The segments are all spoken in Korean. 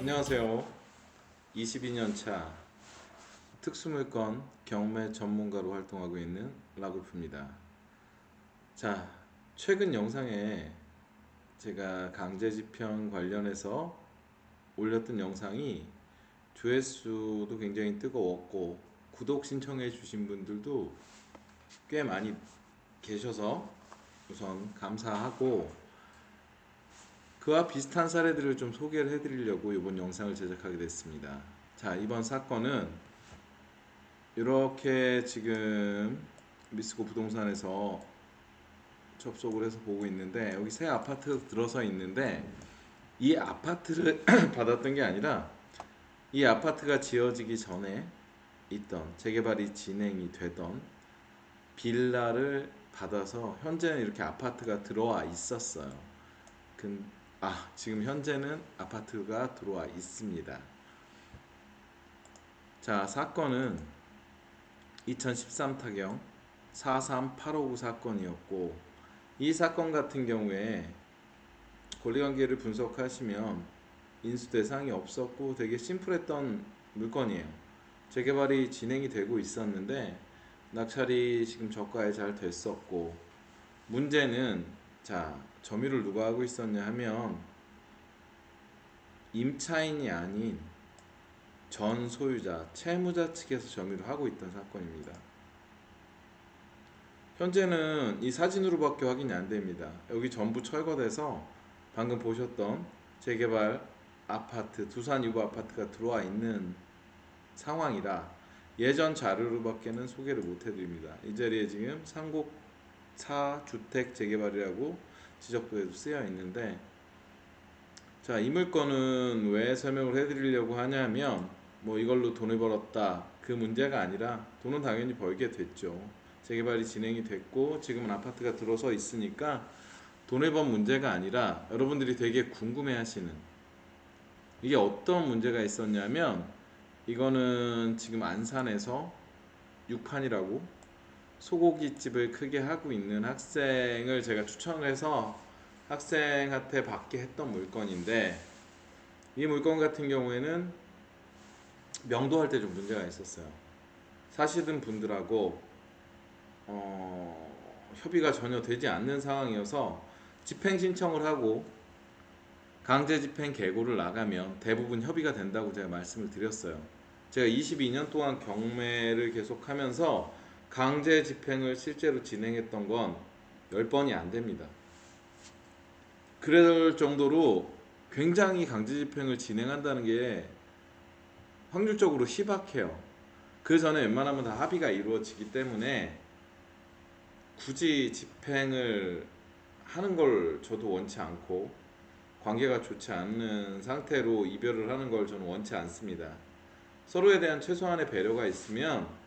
안녕하세요. 22년 차 특수물건 경매 전문가로 활동하고 있는 라굴프입니다. 자, 최근 영상에 제가 강제집행 관련해서 올렸던 영상이 조회수도 굉장히 뜨거웠고 구독 신청해 주신 분들도 꽤 많이 계셔서 우선 감사하고, 그와 비슷한 사례들을 좀 소개를 해드리려고 이번 영상을 제작하게 됐습니다. 자, 이번 사건은 이렇게 지금 미스코 부동산에서 접속을 해서 보고 있는데, 여기 새 아파트가 들어서 있는데, 이 아파트를 받았던 게 아니라 이 아파트가 지어지기 전에 있던, 재개발이 진행이 되던 빌라를 받아서 현재는 이렇게 아파트가 들어와 있었어요. 지금 현재는 아파트가 들어와 있습니다. 자, 사건은 2013 타경 43859 사건이었고, 이 사건 같은 경우에 권리관계를 분석하시면 인수 대상이 없었고 되게 심플했던 물건이에요. 재개발이 진행이 되고 있었는데 낙찰이 지금 저가에 잘 됐었고, 문제는, 자, 점유를 누가 하고 있었냐 하면 임차인이 아닌 전 소유자, 채무자 측에서 점유를 하고 있던 사건입니다. 현재는 이 사진으로밖에 확인이 안 됩니다. 여기 전부 철거돼서 방금 보셨던 재개발 아파트, 두산 유보 아파트가 들어와 있는 상황이라 예전 자료로밖에는 소개를 못 해드립니다. 이 자리에 지금 상곡4 주택 재개발이라고 지적부에도 쓰여 있는데, 자, 이 물건은 왜 설명을 해드리려고 하냐면, 뭐 이걸로 돈을 벌었다, 그 문제가 아니라 돈은 당연히 벌게 됐죠. 재개발이 진행이 됐고 지금은 아파트가 들어서 있으니까 돈을 번 문제가 아니라, 여러분들이 되게 궁금해하시는, 이게 어떤 문제가 있었냐면, 이거는 지금 안산에서 육판이라고 소고기집을 크게 하고 있는 학생을 제가 추천을 해서 학생한테 받게 했던 물건인데, 이 물건 같은 경우에는 명도할 때 좀 문제가 있었어요. 사시던 분들하고 협의가 전혀 되지 않는 상황이어서 집행 신청을 하고 강제 집행 계고를 나가면 대부분 협의가 된다고 제가 말씀을 드렸어요. 제가 22년 동안 경매를 계속하면서 강제 집행을 실제로 진행했던 건 10번이 안 됩니다. 그럴 정도로 굉장히 강제 집행을 진행한다는 게 확률적으로 희박해요. 그 전에 웬만하면 다 합의가 이루어지기 때문에 굳이 집행을 하는 걸 저도 원치 않고, 관계가 좋지 않는 상태로 이별을 하는 걸 저는 원치 않습니다. 서로에 대한 최소한의 배려가 있으면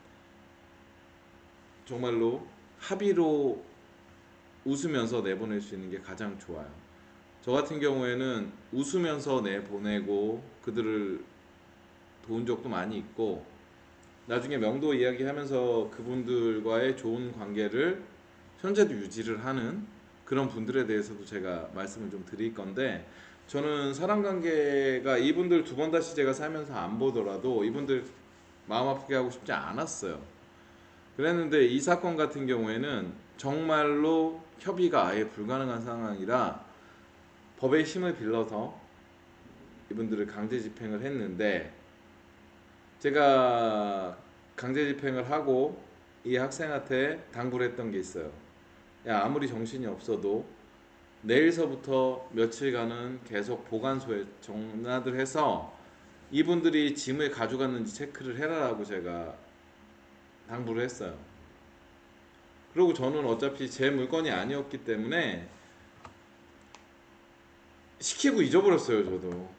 정말로 합의로 웃으면서 내보낼 수 있는 게 가장 좋아요. 저 같은 경우에는 웃으면서 내보내고 그들을 도운 적도 많이 있고, 나중에 명도 이야기하면서 그분들과의 좋은 관계를 현재도 유지를 하는 그런 분들에 대해서도 제가 말씀을 좀 드릴 건데, 저는 사람 관계가, 이분들 두 번 다시 제가 살면서 안 보더라도 이분들 마음 아프게 하고 싶지 않았어요. 그랬는데 이 사건 같은 경우에는 정말로 협의가 아예 불가능한 상황이라 법의 힘을 빌려서 이분들을 강제 집행을 했는데, 제가 강제 집행을 하고 이 학생한테 당부를 했던 게 있어요. 야, 아무리 정신이 없어도 내일서부터 며칠간은 계속 보관소에 전화를 해서 이분들이 짐을 가져갔는지 체크를 해라라고 제가 당부를 했어요. 그리고 저는 어차피 제 물건이 아니었기 때문에 시키고 잊어버렸어요, 저도.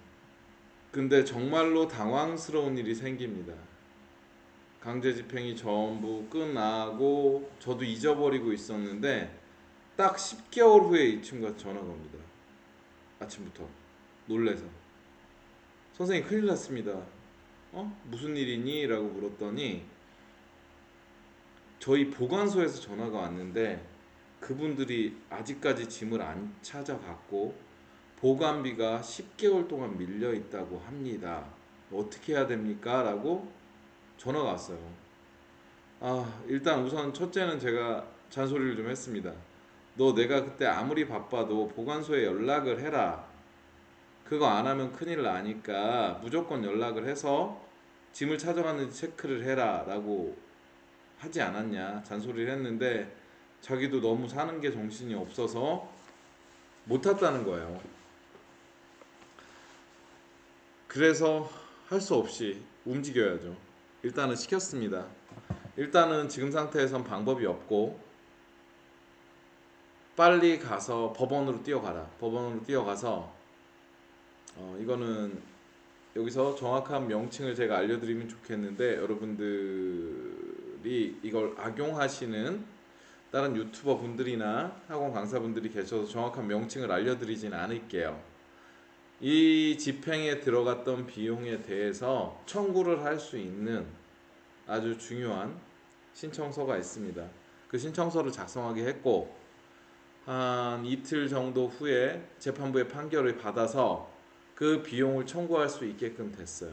근데 정말로 당황스러운 일이 생깁니다. 강제 집행이 전부 끝나고 저도 잊어버리고 있었는데 딱 10개월 후에 이 친구가 전화가 옵니다. 아침부터 놀래서 선생님 큰일 났습니다. 무슨 일이니? 라고 물었더니 저희 보관소에서 전화가 왔는데 그분들이 아직까지 짐을 안 찾아갔고 보관비가 10개월 동안 밀려 있다고 합니다. 어떻게 해야 됩니까? 라고 전화가 왔어요. 일단 우선 첫째는 제가 잔소리를 좀 했습니다. 너 내가 그때 아무리 바빠도 보관소에 연락을 해라. 그거 안 하면 큰일 나니까 무조건 연락을 해서 짐을 찾아갔는지 체크를 해라 라고 하지 않았냐 잔소리를 했는데, 자기도 너무 사는 게 정신이 없어서 못 탔다는 거예요. 그래서 할 수 없이 움직여야죠. 일단은 시켰습니다. 일단은 지금 상태에선 방법이 없고, 빨리 가서 법원으로 뛰어가라. 법원으로 뛰어가서 이거는 여기서 정확한 명칭을 제가 알려드리면 좋겠는데, 여러분들이 이걸 악용하시는 다른 유튜버 분들이나 학원 강사분들이 계셔서 정확한 명칭을 알려드리진 않을게요. 이 집행에 들어갔던 비용에 대해서 청구를 할 수 있는 아주 중요한 신청서가 있습니다. 그 신청서를 작성하게 했고, 한 이틀 정도 후에 재판부의 판결을 받아서 그 비용을 청구할 수 있게끔 됐어요.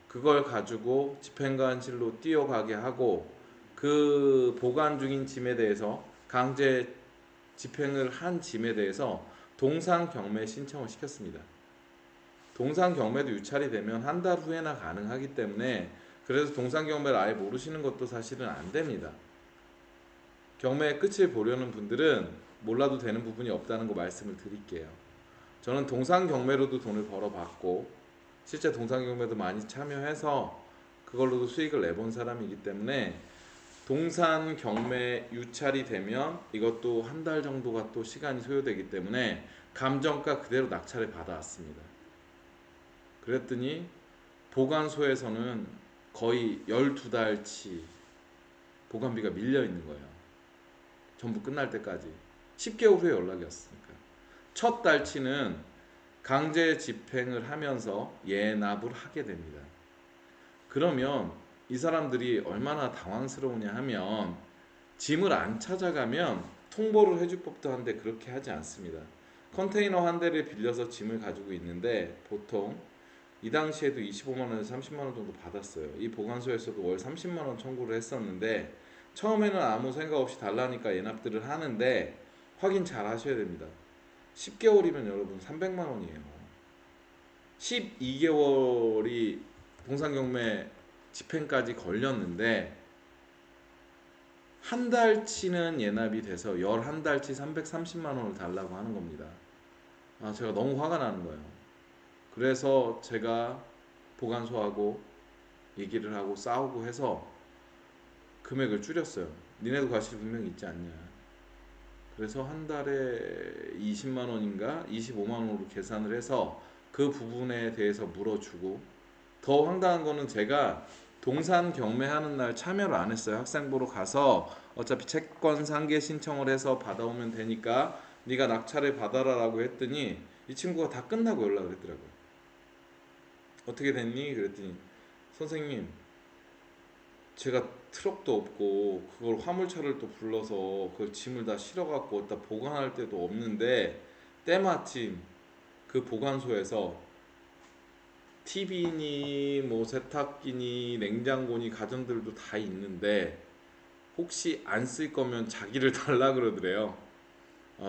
그걸 가지고 집행관실로 뛰어가게 하고, 그 보관 중인 짐에 대해서, 강제 집행을 한 짐에 대해서 동상경매 신청을 시켰습니다. 동상경매도 유찰이 되면 한 달 후에나 가능하기 때문에, 그래서 동상경매를 아예 모르시는 것도 사실은 안 됩니다. 경매의 끝을 보려는 분들은 몰라도 되는 부분이 없다는 거 말씀을 드릴게요. 저는 동상경매로도 돈을 벌어봤고, 실제 동상경매도 많이 참여해서 그걸로도 수익을 내본 사람이기 때문에, 동상경매 유찰이 되면 이것도 한 달 정도가 또 시간이 소요되기 때문에 감정가 그대로 낙찰을 받아왔습니다. 그랬더니 보관소에서는 거의 12달치 보관비가 밀려 있는 거예요. 전부 끝날 때까지 10개월 후에 연락이 왔으니까. 첫 달치는 강제 집행을 하면서 예납을 하게 됩니다. 그러면 이 사람들이 얼마나 당황스러우냐 하면, 짐을 안 찾아가면 통보를 해줄 법도 한데 그렇게 하지 않습니다. 컨테이너 한 대를 빌려서 짐을 가지고 있는데 보통 이 당시에도 25만원에서 30만원 정도 받았어요. 이 보관소에서도 월 30만원 청구를 했었는데, 처음에는 아무 생각 없이 달라니까 예납들을 하는데 확인 잘 하셔야 됩니다. 10개월이면 여러분 300만원이에요. 12개월이 동상경매 집행까지 걸렸는데, 한 달치는 예납이 돼서 11달치 330만원을 달라고 하는 겁니다. 제가 너무 화가 나는 거예요. 그래서 제가 보관소하고 얘기를 하고 싸우고 해서 금액을 줄였어요. 니네도 과실 분명히 있지 않냐. 그래서 한 달에 20만원인가 25만원으로 계산을 해서 그 부분에 대해서 물어주고, 더 황당한 거는 제가 동산 경매하는 날 참여를 안 했어요. 학생부로 가서 어차피 채권 상계 신청을 해서 받아오면 되니까 네가 낙찰을 받아라 라고 했더니, 이 친구가 다 끝나고 연락을 했더라고요. 어떻게 됐니? 그랬더니, 선생님 제가 트럭도 없고 그걸 화물차를 또 불러서 그 짐을 다 실어갖고 어디다 보관할 데도 없는데, 때마침 그 보관소에서 TV니 뭐 세탁기니 냉장고니 가전들도 다 있는데 혹시 안 쓸 거면 자기를 달라 그러더래요.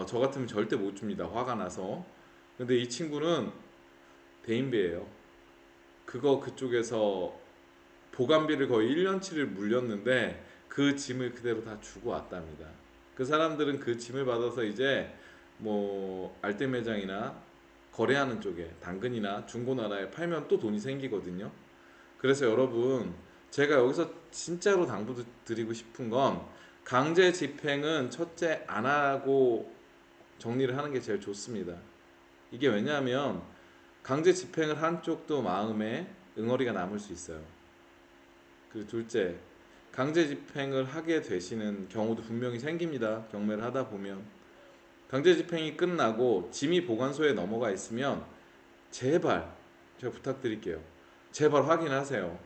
저 같으면 절대 못 줍니다. 화가 나서. 근데 이 친구는 대인배예요. 그쪽에서 보관비를 거의 1년치를 물렸는데 그 짐을 그대로 다 주고 왔답니다. 그 사람들은 그 짐을 받아서 이제 뭐 알뜰 매장이나 거래하는 쪽에 당근이나 중고나라에 팔면 또 돈이 생기거든요. 그래서 여러분, 제가 여기서 진짜로 당부드리고 싶은 건, 강제 집행은 첫째 안 하고 정리를 하는 게 제일 좋습니다. 이게 왜냐하면 강제 집행을 한 쪽도 마음에 응어리가 남을 수 있어요. 그리고 둘째, 강제 집행을 하게 되시는 경우도 분명히 생깁니다. 경매를 하다 보면. 강제 집행이 끝나고 짐이 보관소에 넘어가 있으면 제발, 제가 부탁드릴게요. 제발 확인하세요.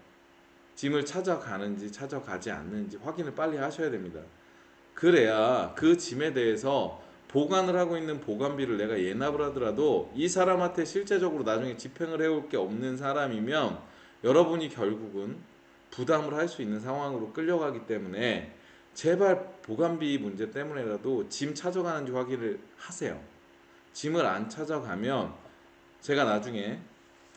짐을 찾아가는지 찾아가지 않는지 확인을 빨리 하셔야 됩니다. 그래야 그 짐에 대해서 보관을 하고 있는 보관비를 내가 예납을 하더라도 이 사람한테 실제적으로 나중에 집행을 해올 게 없는 사람이면 여러분이 결국은 부담을 할 수 있는 상황으로 끌려가기 때문에 제발 보관비 문제 때문에라도 짐 찾아가는지 확인을 하세요. 짐을 안 찾아가면 제가 나중에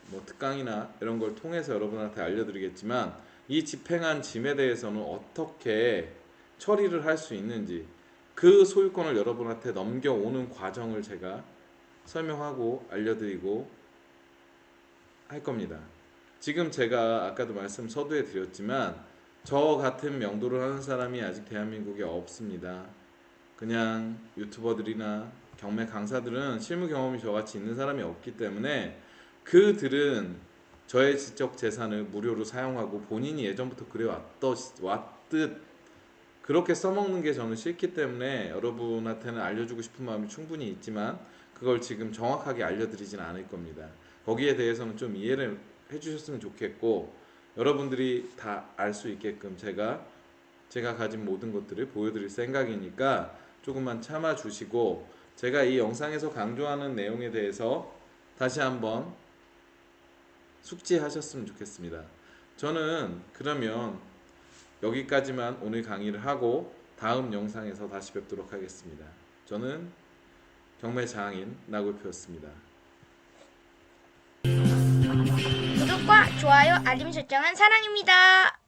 뭐 특강이나 이런 걸 통해서 여러분한테 알려드리겠지만 이 집행한 짐에 대해서는 어떻게 처리를 할 수 있는지 그 소유권을 여러분한테 넘겨오는 과정을 제가 설명하고 알려드리고 할 겁니다. 지금 제가 아까도 말씀 서두에 드렸지만 저 같은 명도를 하는 사람이 아직 대한민국에 없습니다. 그냥 유튜버들이나 경매 강사들은 실무 경험이 저같이 있는 사람이 없기 때문에 그들은 저의 지적 재산을 무료로 사용하고 본인이 예전부터 그래왔듯 그렇게 써먹는 게 저는 싫기 때문에 여러분한테는 알려주고 싶은 마음이 충분히 있지만 그걸 지금 정확하게 알려드리진 않을 겁니다. 거기에 대해서는 좀 이해를 해주셨으면 좋겠고 여러분들이 다 알 수 있게끔 제가 가진 모든 것들을 보여드릴 생각이니까 조금만 참아주시고 제가 이 영상에서 강조하는 내용에 대해서 다시 한번 숙지하셨으면 좋겠습니다. 저는 그러면 여기까지만 오늘 강의를 하고 다음 영상에서 다시 뵙도록 하겠습니다. 저는 경매장인 나골표였습니다. 구독과 좋아요, 알림 설정은 사랑입니다.